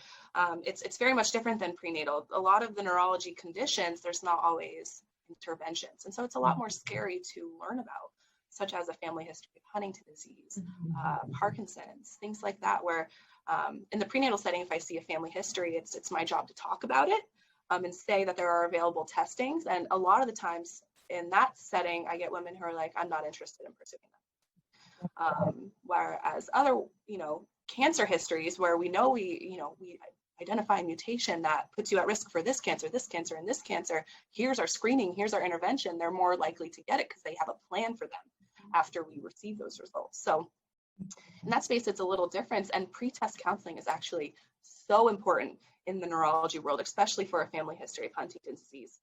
S4: it's very much different than prenatal. A lot of the neurology conditions, there's not always interventions. And so it's a lot more scary to learn about, such as a family history of Huntington's disease, Parkinson's, things like that, where in the prenatal setting, if I see a family history, it's my job to talk about it and say that there are available testings. And a lot of the times in that setting, I get women who are like, I'm not interested in pursuing that. Whereas other, you know, cancer histories where we know we identify a mutation that puts you at risk for this cancer, and this cancer, here's our screening, here's our intervention, they're more likely to get it because they have a plan for them after we receive those results. So in that space, it's a little different, and pre-test counseling is actually so important in the neurology world, especially for a family history of Huntington's disease.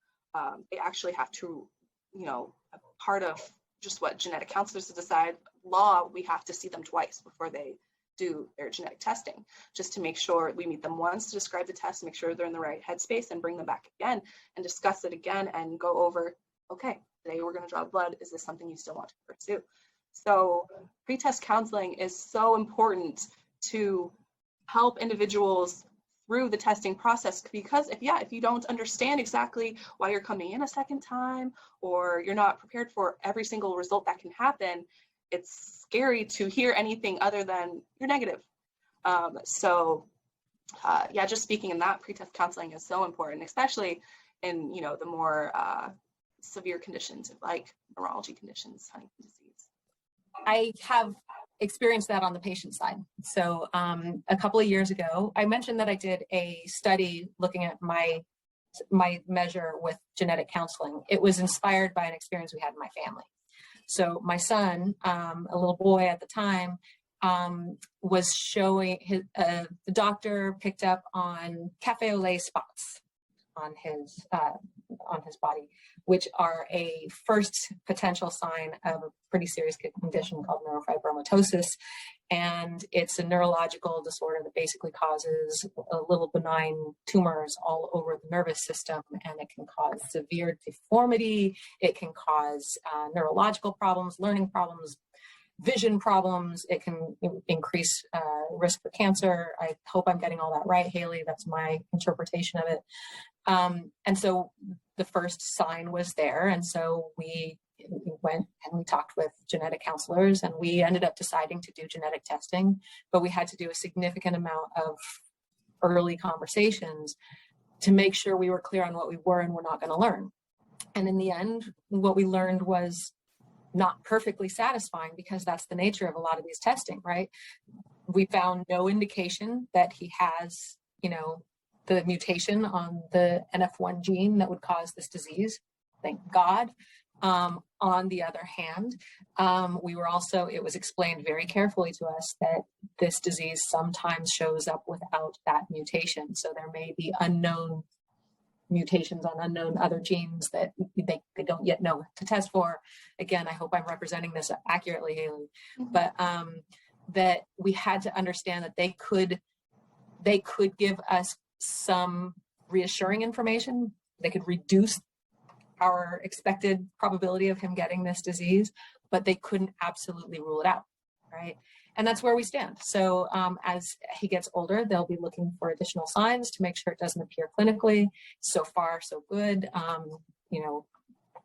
S4: They actually have to, you know, part of just what genetic counselors decide law, we have to see them twice before they do their genetic testing, just to make sure we meet them once to describe the test, make sure they're in the right headspace, and bring them back again and discuss it again and go over, okay, today we're going to draw blood. Is this something you still want to pursue? So pre-test counseling is so important to help individuals through the testing process, because if you don't understand exactly why you're coming in a second time, or you're not prepared for every single result that can happen, it's scary to hear anything other than you're negative. Just speaking in that, pre-test counseling is so important, especially in, you know, the more severe conditions like neurology conditions, Huntington's disease.
S3: I have experienced that on the patient side. So a couple of years ago, I mentioned that I did a study looking at my measure with genetic counseling. It was inspired by an experience we had in my family. So my son, a little boy at the time, was showing the doctor picked up on cafe au lait spots on his body, which are a first potential sign of a pretty serious condition called neurofibromatosis. And it's a neurological disorder that basically causes little benign tumors all over the nervous system, and it can cause severe deformity. It can cause neurological problems, learning problems, vision problems. It can increase risk for cancer. I hope I'm getting all that right, Hayley. That's my interpretation of it. And so the first sign was there. And so we went and we talked with genetic counselors, and we ended up deciding to do genetic testing, but we had to do a significant amount of early conversations to make sure we were clear on what we were and were not going to learn. And in the end, what we learned was not perfectly satisfying, because that's the nature of a lot of these testing, right? We found no indication that he has, the mutation on the NF1 gene that would cause this disease. Thank God. On the other hand, it was explained very carefully to us that this disease sometimes shows up without that mutation. So there may be unknown mutations on unknown other genes that they don't yet know to test for. Again, I hope I'm representing this accurately, Hayley, but that we had to understand that they could give us some reassuring information. They could reduce our expected probability of him getting this disease, but they couldn't absolutely rule it out, right? And that's where we stand. So as he gets older, they'll be looking for additional signs to make sure it doesn't appear clinically. So far, so good.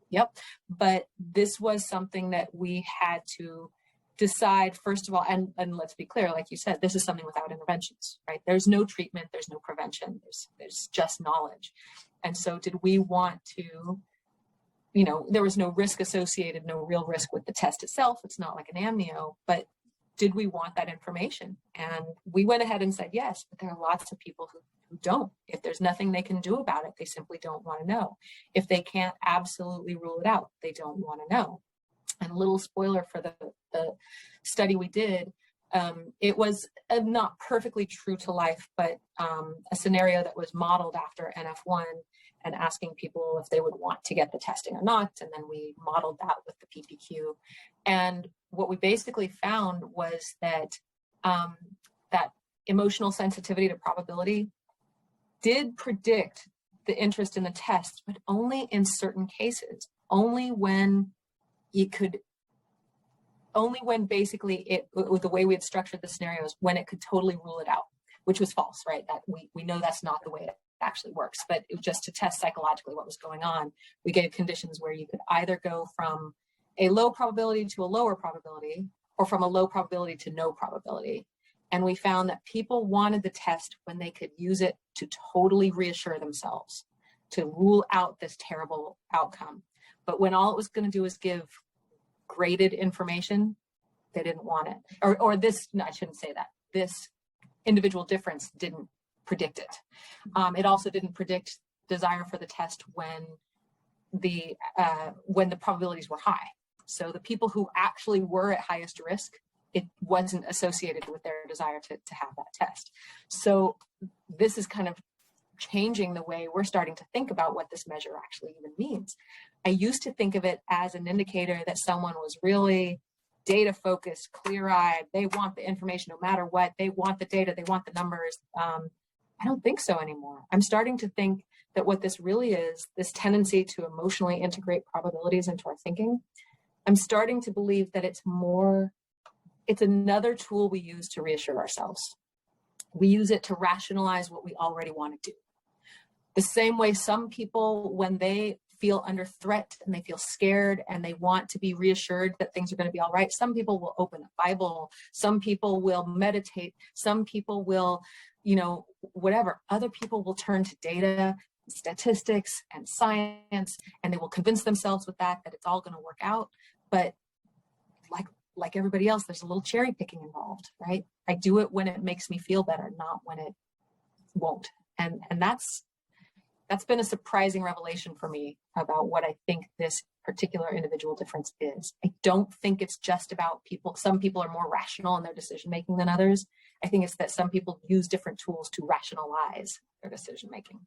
S3: Yep. But this was something that we had to decide, first of all, and let's be clear, like you said, this is something without interventions, right? There's no treatment, there's no prevention, there's just knowledge. And so did we want to, there was no risk associated, no real risk with the test itself. It's not like an amnio, but did we want that information? And we went ahead and said yes, but there are lots of people who don't. If there's nothing they can do about it, they simply don't want to know. If they can't absolutely rule it out, they don't want to know. And a little spoiler for the study we did, it was not perfectly true to life, but a scenario that was modeled after NF1 and asking people if they would want to get the testing or not. And then we modeled that with the PPQ. And what we basically found was that that emotional sensitivity to probability did predict the interest in the test, but only in certain cases, only when basically with the way we had structured the scenarios, when it could totally rule it out, which was false, right? That we know that's not the way it actually works, but it was just to test psychologically what was going on. We gave conditions where you could either go from a low probability to a lower probability, or from a low probability to no probability. And we found that people wanted the test when they could use it to totally reassure themselves, to rule out this terrible outcome. But when all it was going to do was give graded information, they didn't want it. Or this, no, I shouldn't say that. This individual difference didn't predict it. It also didn't predict desire for the test when the probabilities were high. So the people who actually were at highest risk, it wasn't associated with their desire to have that test. So this is kind of changing the way we're starting to think about what this measure actually even means. I used to think of it as an indicator that someone was really data focused, clear-eyed. They want the information no matter what. They want the data, they want the numbers. I don't think so anymore. I'm starting to think that what this really is, this tendency to emotionally integrate probabilities into our thinking, I'm starting to believe that it's another tool we use to reassure ourselves. We use it to rationalize what we already want to do. The same way some people, when they feel under threat and they feel scared and they want to be reassured that things are going to be all right, some people will open a Bible, some people will meditate, some people will, whatever. Other people will turn to data, statistics, and science, and they will convince themselves with that it's all going to work out. But like everybody else, there's a little cherry picking involved, right? I do it when it makes me feel better, not when it won't. And that's been a surprising revelation for me about what I think this particular individual difference is. I don't think it's just about people. Some people are more rational in their decision making than others. I think it's that some people use different tools to rationalize their decision making.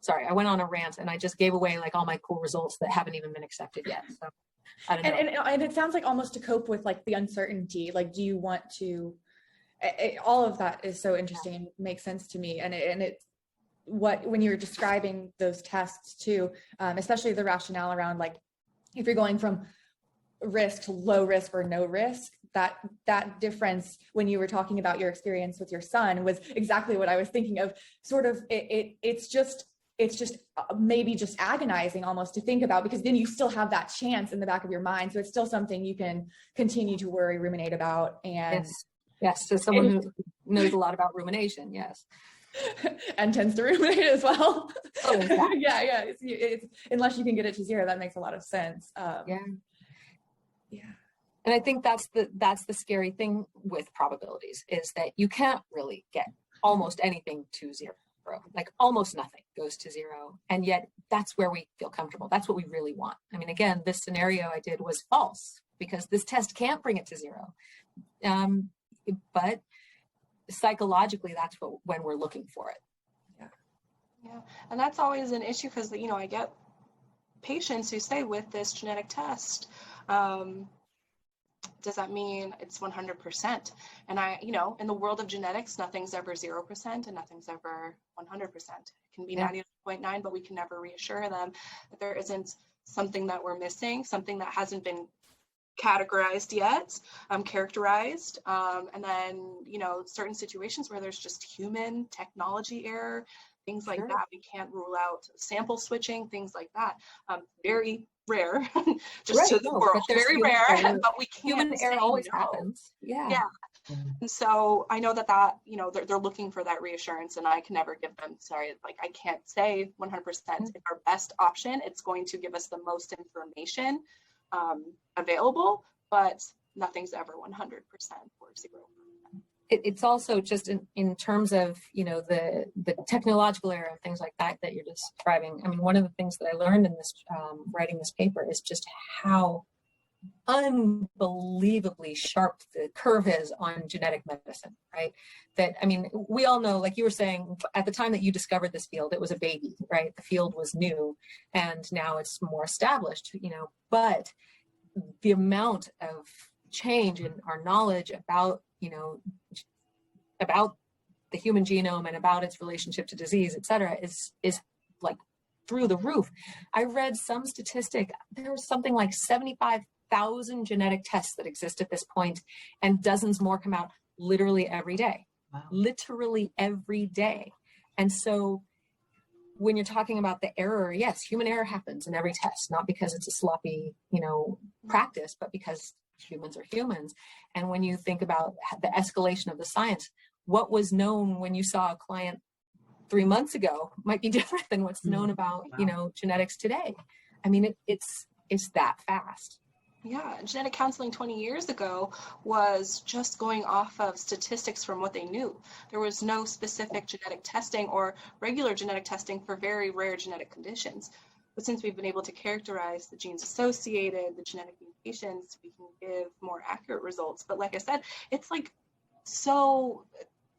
S3: Sorry, I went on a rant and I just gave away like all my cool results that haven't even been accepted yet. So I don't know.
S1: And it sounds like almost to cope with like the uncertainty, like, do you want to, all of that is so interesting and makes sense to me. And it's when you were describing those tests too, especially the rationale around like, if you're going from risk to low risk or no risk, that difference when you were talking about your experience with your son was exactly what I was thinking of. Sort of, it's just it's just maybe just agonizing almost to think about, because then you still have that chance in the back of your mind. So it's still something you can continue to worry, ruminate about. And
S3: yes. So someone who knows a lot about rumination, yes.
S1: And tends to ruminate as well.
S3: Oh, exactly.
S1: Yeah. It's unless you can get it to zero, that makes a lot of sense.
S3: Yeah.
S1: And
S3: I think that's the scary thing with probabilities, is that you can't really get almost anything to zero. Like almost nothing goes to zero. And yet that's where we feel comfortable. That's what we really want. I mean, again, this scenario I did was false because this test can't bring it to zero. But psychologically, that's when we're looking for it.
S4: Yeah. And that's always an issue because, I get patients who say with this genetic test, does that mean it's 100%? And in the world of genetics, nothing's ever 0% and nothing's ever 100%. It can be 99.9, but we can never reassure them that there isn't something that we're missing, something that hasn't been categorized yet, characterized. And then, certain situations where there's just human technology error, things like that. We can't rule out sample switching, things like that. Very rare, just to the world. Very rare, but we can't.
S3: Human error always happens. Yeah.
S4: And so I know that they're looking for that reassurance, and I can never give them. Sorry, like I can't say 100%. It's our best option. It's going to give us the most information available, but nothing's ever 100% or 0%.
S3: It's also just in terms of, the technological era and things like that you're describing. I mean, one of the things that I learned in this, writing this paper is just how unbelievably sharp the curve is on genetic medicine, right? That, I mean, we all know, like you were saying, at the time that you discovered this field, it was a baby, right? The field was new and now it's more established, but the amount of change in our knowledge about, about the human genome and about its relationship to disease, et cetera, is like through the roof. I read some statistic, there was something like 75,000 genetic tests that exist at this point, and dozens more come out literally every day. Wow. Literally every day. And so when you're talking about the error, yes, human error happens in every test, not because it's a sloppy, practice, but because humans are humans. And when you think about the escalation of the science, what was known when you saw a client 3 months ago might be different than what's known about, genetics today. I mean, it's that fast.
S4: Yeah, genetic counseling 20 years ago was just going off of statistics from what they knew. There was no specific genetic testing or regular genetic testing for very rare genetic conditions. But since we've been able to characterize the genes associated, the genetic mutations, we can give more accurate results. But like I said, it's like so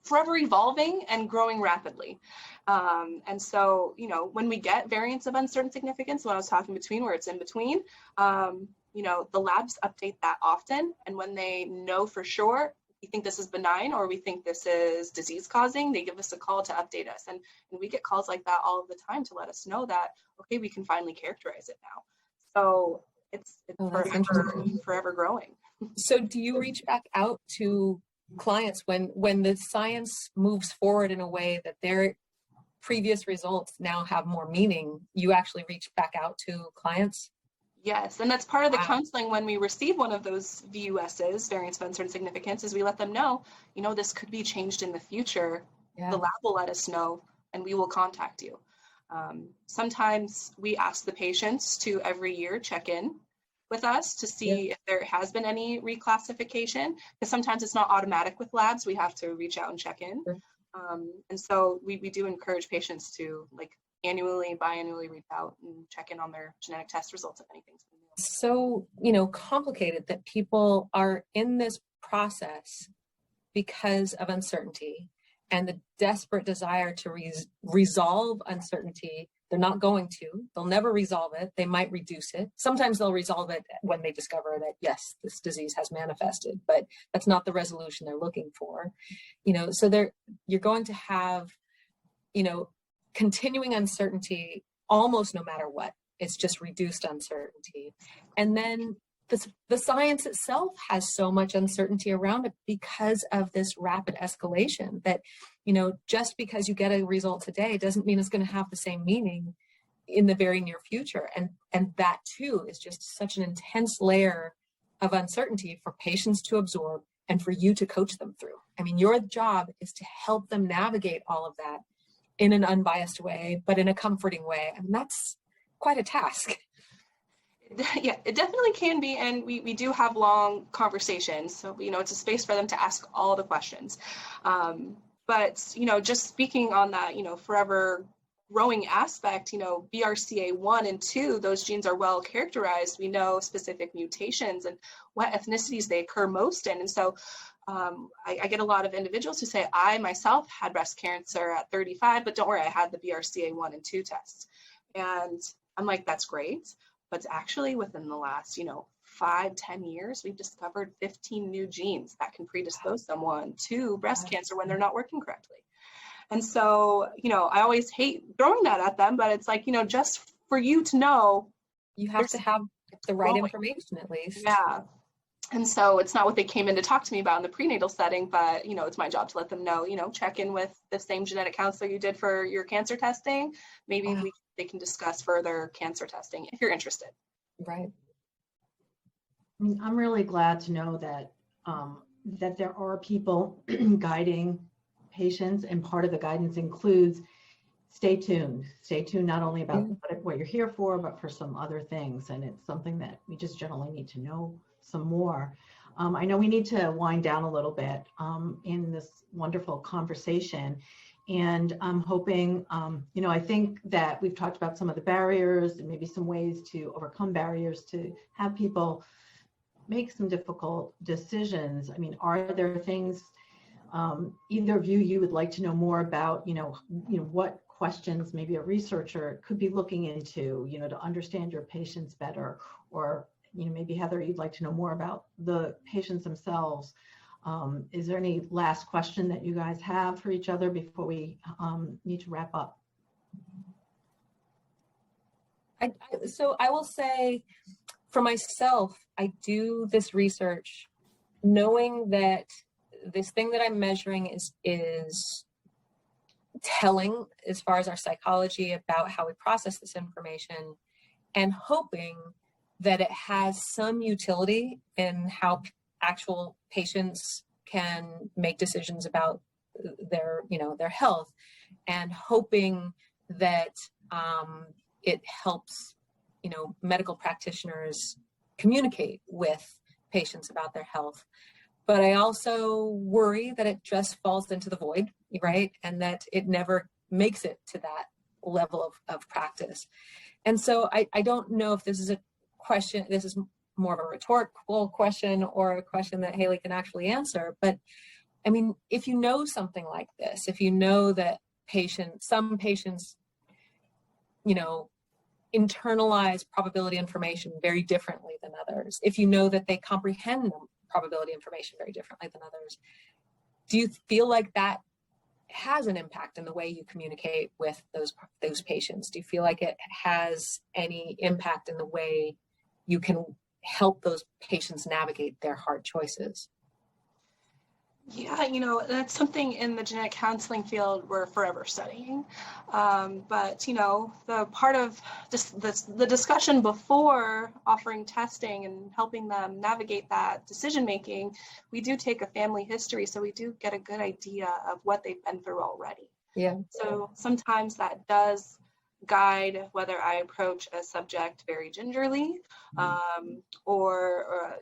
S4: forever evolving and growing rapidly. And so, when we get variants of uncertain significance, when I was talking between, where it's in between, the labs update that often. And when they know for sure, we think this is benign or we think this is disease causing, they give us a call to update us. And we get calls like that all of the time to let us know that, okay, we can finally characterize it now. So it's forever growing.
S3: So do you reach back out to clients when the science moves forward in a way that their previous results now have more meaning? You actually reach back out to clients?
S4: Yes, and that's part of the counseling when we receive one of those VUSs, variants of uncertain significance, is we let them know, this could be changed in the future. Yeah. The lab will let us know and we will contact you. Sometimes we ask the patients to every year check in with us to see if there has been any reclassification, because sometimes it's not automatic with labs. We have to reach out and check in. Sure. And so we do encourage patients to annually, biannually reach out and check in on their genetic test results if anything's been new.
S3: So, complicated that people are in this process because of uncertainty and the desperate desire to resolve uncertainty. They're not going to. They'll never resolve it. They might reduce it. Sometimes they'll resolve it when they discover that, yes, this disease has manifested, but that's not the resolution they're looking for. So you're going to have, continuing uncertainty almost no matter what. It's just reduced uncertainty. And then the science itself has so much uncertainty around it because of this rapid escalation that, just because you get a result today doesn't mean it's going to have the same meaning in the very near future. And that too is just such an intense layer of uncertainty for patients to absorb and for you to coach them through. I mean, your job is to help them navigate all of that in an unbiased way, but in a comforting way. And that's quite a task.
S4: Yeah, it definitely can be. And we do have long conversations. So, it's a space for them to ask all the questions. But, just speaking on that, forever growing aspect, BRCA1 and 2, those genes are well characterized. We know specific mutations and what ethnicities they occur most in. And so I get a lot of individuals who say, I myself had breast cancer at 35, but don't worry, I had the BRCA1 and 2 tests. And I'm like, that's great. But actually within the last, 5-10 years, we've discovered 15 new genes that can predispose someone to breast cancer when they're not working correctly. And so, I always hate throwing that at them, but it's like, just for you to know.
S3: You have to have the right information at least.
S4: Yeah. And so it's not what they came in to talk to me about in the prenatal setting, but, it's my job to let them know, check in with the same genetic counselor you did for your cancer testing. Maybe they can discuss further cancer testing if you're interested.
S3: Right.
S2: I mean, I'm really glad to know that that there are people guiding patients, and part of the guidance includes stay tuned not only about what you're here for, but for some other things. And it's something that we just generally need to know some more. I know we need to wind down a little bit in this wonderful conversation. And I'm hoping, I think that we've talked about some of the barriers and maybe some ways to overcome barriers to have people make some difficult decisions. I mean, are there things either of you would like to know more about, what questions maybe a researcher could be looking into, to understand your patients better, or, maybe Heather, you'd like to know more about the patients themselves. Is there any last question that you guys have for each other before we need to wrap up?
S3: So I will say for myself, I do this research knowing that this thing that I'm measuring is telling as far as our psychology about how we process this information, and hoping that it has some utility in how actual patients can make decisions about their health, and hoping that it helps medical practitioners communicate with patients about their health. But I also worry that it just falls into the void, right? And that it never makes it to that level of practice. And so I don't know if this is a question, this is more of a rhetorical question or a question that Hayley can actually answer. But I mean, if you know something like this, if you know that some patients, internalize probability information very differently than others, if you know that they comprehend probability information very differently than others, do you feel like that has an impact in the way you communicate with those patients? Do you feel like it has any impact in the way you can help those patients navigate their hard choices?
S4: Yeah, that's something in the genetic counseling field we're forever studying. But, the part of the discussion before offering testing and helping them navigate that decision making, we do take a family history, so we do get a good idea of what they've been through already.
S3: Yeah.
S4: So sometimes that does guide whether I approach a subject very gingerly, or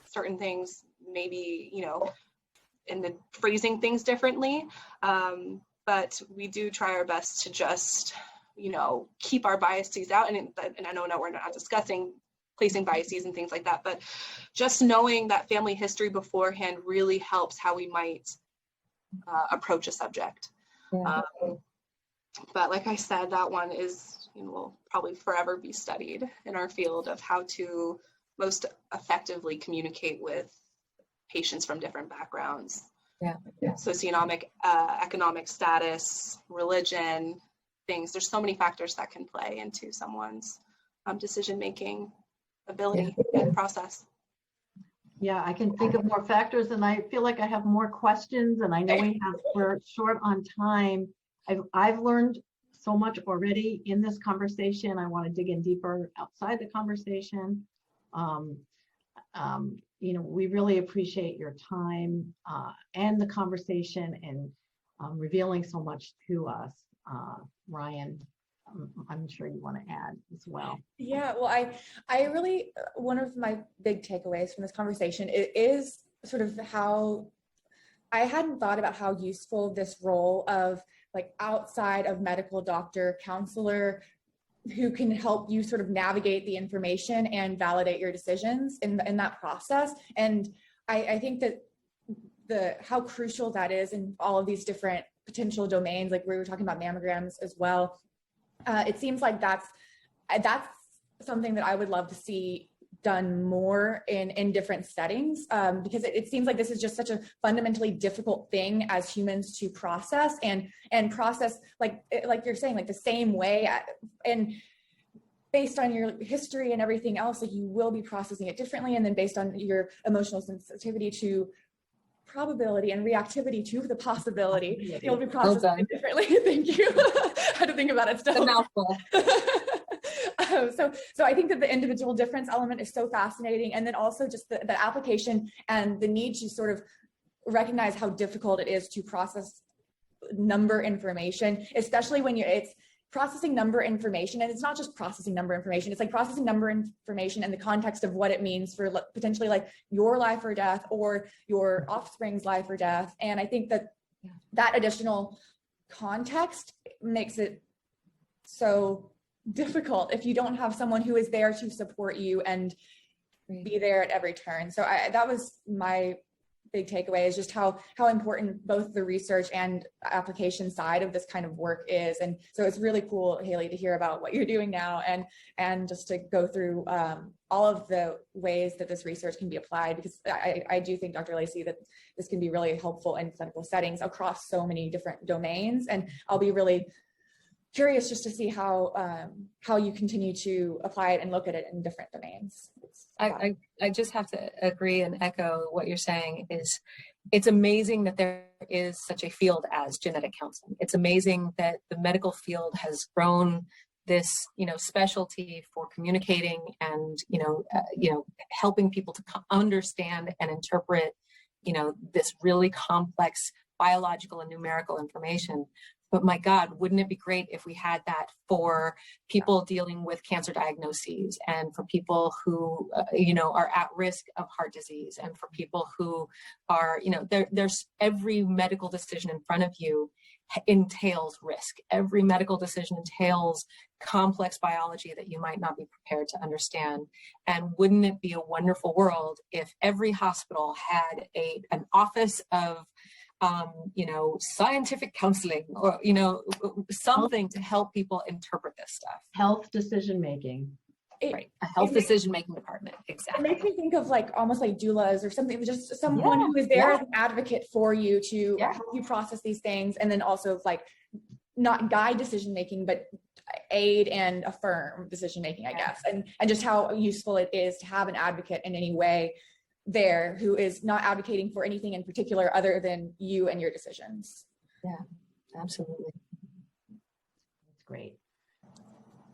S4: certain things maybe, in the phrasing things differently. But we do try our best to just, keep our biases out. And I know we're not discussing placing biases and things like that, but just knowing that family history beforehand really helps how we might approach a subject.
S3: Yeah.
S4: But like I said, that one is, will probably forever be studied in our field of how to most effectively communicate with patients from different backgrounds.
S3: Yeah.
S4: Socioeconomic, economic status, religion, things. There's so many factors that can play into someone's decision-making ability and process.
S2: Yeah, I can think of more factors, and I feel like I have more questions, and I know we're short on time. I've learned so much already in this conversation. I want to dig in deeper outside the conversation. We really appreciate your time and the conversation, and revealing so much to us. Ryan, I'm sure you want to add as well.
S1: Yeah, well, I really, one of my big takeaways from this conversation is sort of how I hadn't thought about how useful this role of like outside of medical doctor, counselor, who can help you sort of navigate the information and validate your decisions in that process. And I think that how crucial that is in all of these different potential domains, like we were talking about mammograms as well. It seems like that's something that I would love to see done more in different settings, because it seems like this is just such a fundamentally difficult thing as humans to process and process like you're saying, like the same way, and based on your history and everything else, like you will be processing it differently, and then based on your emotional sensitivity to probability and reactivity to the possibility, you'll be processing it differently. Thank you. I had to think about it still.
S3: A mouthful.
S1: So I think that the individual difference element is so fascinating, and then also just the application and the need to sort of recognize how difficult it is to process number information, especially when it's processing number information. And it's not just processing number information, it's like processing number information in the context of what it means for potentially like your life or death, or your offspring's life or death. And I think that additional context makes it so difficult if you don't have someone who is there to support you and be there at every turn. So that was my big takeaway, is just how important both the research and application side of this kind of work is. And so it's really cool, Hayley, to hear about what you're doing now, and just to go through all of the ways that this research can be applied, because I do think, Dr. Lacey, that this can be really helpful in clinical settings across so many different domains. And I'll be really curious just to see how you continue to apply it and look at it in different domains.
S3: I just have to agree and echo what you're saying. It's amazing that there is such a field as genetic counseling. It's amazing that the medical field has grown this, specialty for communicating and, helping people to understand and interpret, this really complex biological and numerical information. But my God, wouldn't it be great if we had that for people dealing with cancer diagnoses, and for people who, are at risk of heart disease, and for people who are, there's every medical decision in front of you entails risk. Every medical decision entails complex biology that you might not be prepared to understand. And wouldn't it be a wonderful world if every hospital had an office of scientific counseling, or, something to help people interpret this stuff.
S2: Health decision-making.
S3: Right, a health decision-making department, exactly.
S1: It makes me think of like almost like doulas or something, just someone who is there as an advocate for you to help you process these things, and then also like not guide decision-making, but aid and affirm decision-making, I guess, and just how useful it is to have an advocate in any way there who is not advocating for anything in particular other than you and your decisions.
S3: Yeah, absolutely.
S2: That's great.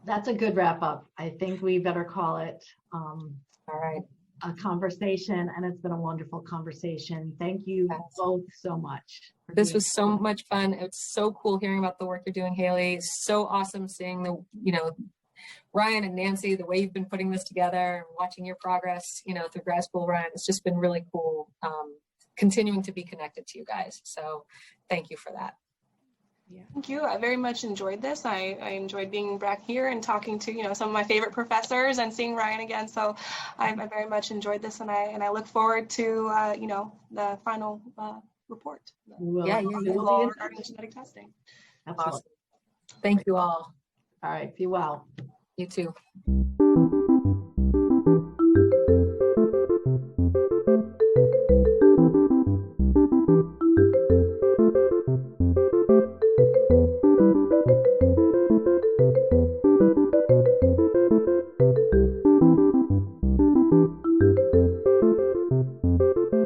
S2: That's a good wrap up. I think we better call it
S3: all right,
S2: a conversation, and it's been a wonderful conversation. Thank you both so much.
S3: This was so much fun. It's so cool hearing about the work you're doing, Hayley. It's so awesome seeing Ryan and Nanci, the way you've been putting this together and watching your progress, through grad school, Ryan. It's just been really cool continuing to be connected to you guys. So thank you for that.
S1: Yeah.
S4: Thank you. I very much enjoyed this. I enjoyed being back here and talking to, some of my favorite professors, and seeing Ryan again. So I very much enjoyed this, and I look forward to, the final report. Regarding genetic testing.
S2: Absolutely.
S3: Awesome. Thank you all.
S2: All right. Be well.
S3: You too.